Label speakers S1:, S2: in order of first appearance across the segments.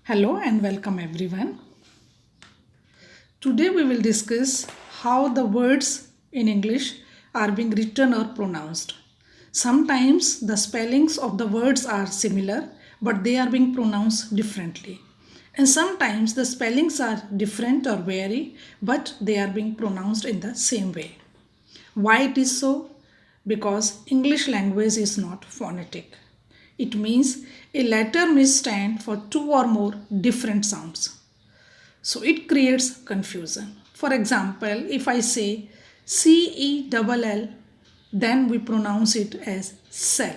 S1: Hello and welcome everyone. Today we will discuss how the words in English are being written or pronounced. Sometimes the spellings of the words are similar but they are being pronounced differently. And sometimes the spellings are different or vary but they are being pronounced in the same way. Why it is so? Because English language is not phonetic. It means a letter may stand for two or more different sounds. So it creates confusion. For example, if I say CELL, then we pronounce it as cell.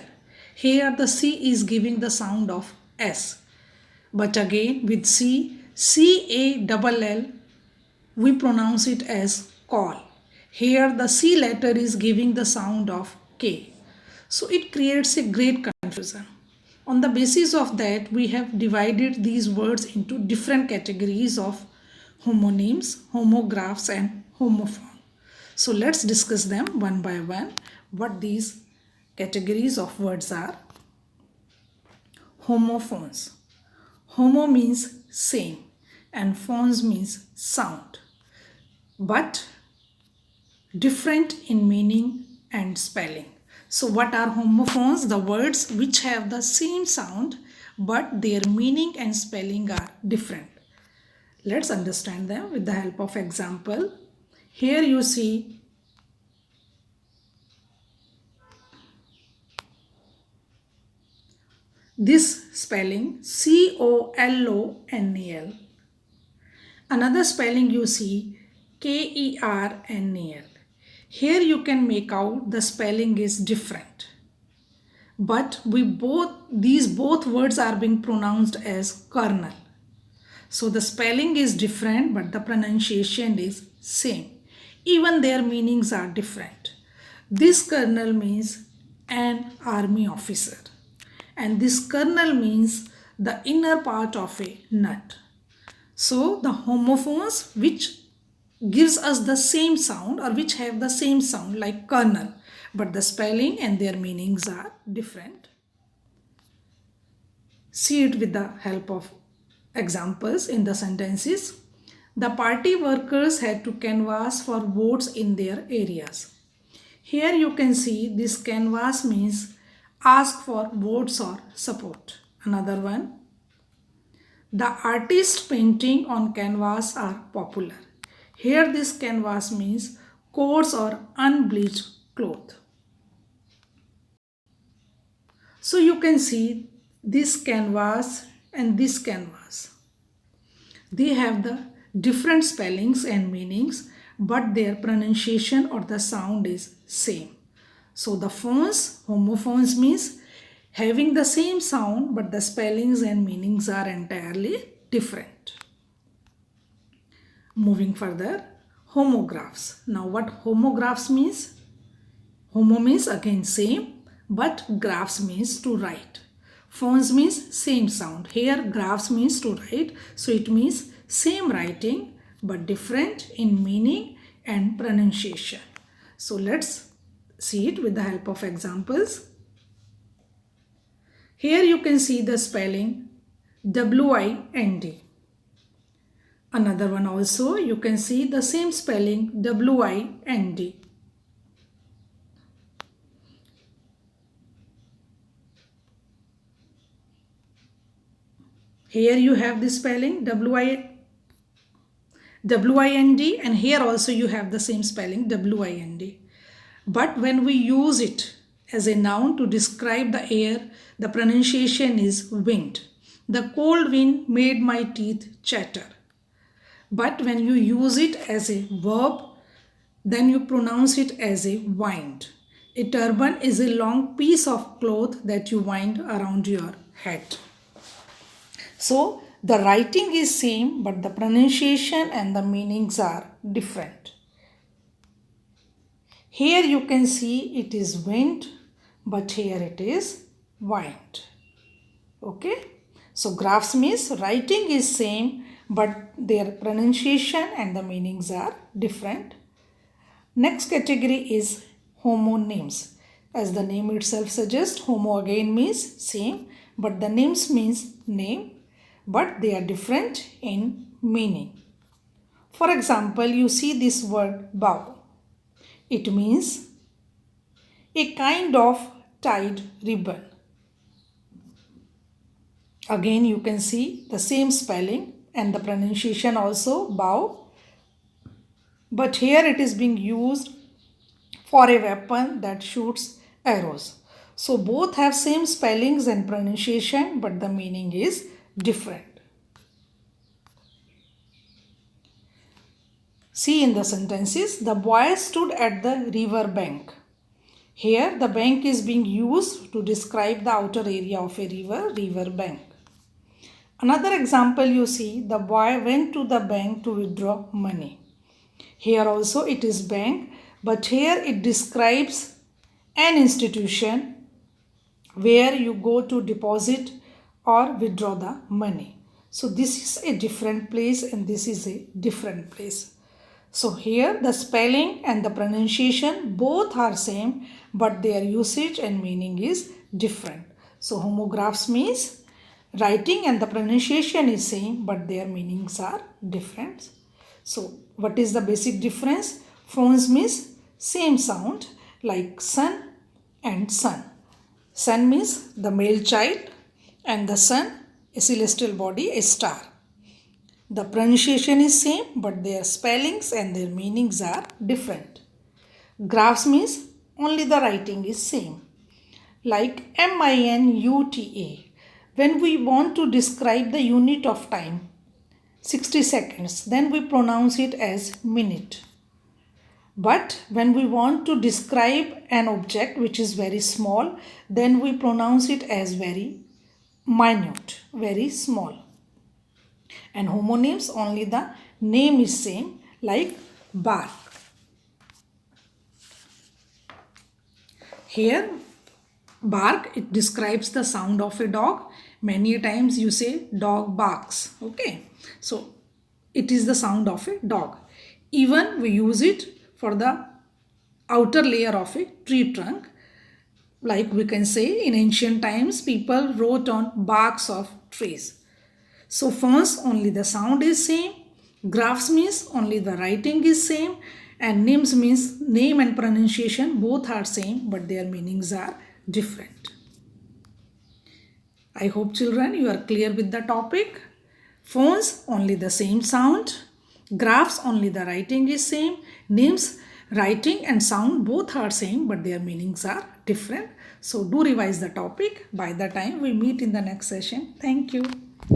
S1: Here the C is giving the sound of S. But again with CALL, we pronounce it as call. Here the C letter is giving the sound of K. So it creates a great confusion. On the basis of that, we have divided these words into different categories of homonyms, homographs and homophone. So let's discuss them one by one, what these categories of words are. Homophones. Homo means same and phones means sound, but different in meaning and spelling. So what are homophones? The words which have the same sound but their meaning and spelling are different. Let's understand them with the help of example. Here you see this spelling COLONAL. Another spelling you see KERNAL. Here you can make out the spelling is different. But these both words are being pronounced as kernel. So the spelling is different but the pronunciation is same. Even their meanings are different. This colonel means an army officer and this kernel means the inner part of a nut. So the homophones which gives us the same sound or which have the same sound like kernel, but the spelling and their meanings are different. See it with the help of examples in the sentences. The party workers had to canvass for votes in their areas. Here you can see this canvass means ask for votes or support. Another one. The artist's painting on canvas are popular. Here this canvas means coarse or unbleached cloth. So you can see this canvas and this canvas. They have the different spellings and meanings but their pronunciation or the sound is same. So the phones, homophones means having the same sound but the spellings and meanings are entirely different. Moving further, homographs. Now what homographs means? Homo means again same but graphs means to write. Phones means same sound. Here graphs means to write. So it means same writing but different in meaning and pronunciation. So let's see it with the help of examples. Here you can see the spelling WIND. Another one also you can see the same spelling WIND. Here you have the spelling WIND and here also you have the same spelling WIND. But when we use it as a noun to describe the air, the pronunciation is wind. The cold wind made my teeth chatter. But when you use it as a verb, then you pronounce it as a wind. A turban is a long piece of cloth that you wind around your head. So the writing is same but the pronunciation and the meanings are different. Here you can see it is wind but here it is wind. Okay. So graphs means writing is same but their pronunciation and the meanings are different. Next category is homonyms. As the name itself suggests, homo again means same but the names means name. but they are different in meaning. For example, you see this word bow. It means a kind of tied ribbon. Again, you can see the same spelling and the pronunciation also bow, but here it is being used for a weapon that shoots arrows. So both have same spellings and pronunciation, but the meaning is different. See in the sentences, the boy stood at the river bank. Here the bank is being used to describe the outer area of a river bank. Another example you see, the boy went to the bank to withdraw money. Here also it is bank, but here it describes an institution where you go to deposit or withdraw the money. So this is a different place and this is a different place. So here the spelling and the pronunciation both are same, but their usage and meaning is different. So homographs means writing and the pronunciation is same, but their meanings are different. So what is the basic difference? Phones means same sound like sun and sun. Sun means the male child and the sun, a celestial body, a star. The pronunciation is same, but their spellings and their meanings are different. Graphs means only the writing is same. Like minuta. When we want to describe the unit of time, 60 seconds, then we pronounce it as minute. But when we want to describe an object which is very small, then we pronounce it as very minute, very small. And homonyms, only the name is same, like bark. Here bark, it describes the sound of a dog. Many times you say dog barks. Okay, so it is the sound of a dog. Even we use it for the outer layer of a tree trunk. Like we can say in ancient times people wrote on barks of trees. So fonts, only the sound is same. Graphs means only the writing is same. And names means name and pronunciation both are same, but their meanings are different. I hope children you are clear with the topic. Phones, only the same sound. Graphs, only the writing is same. Names, writing and sound both are same, but their meanings are different. So do revise the topic by the time we meet in the next session. Thank you.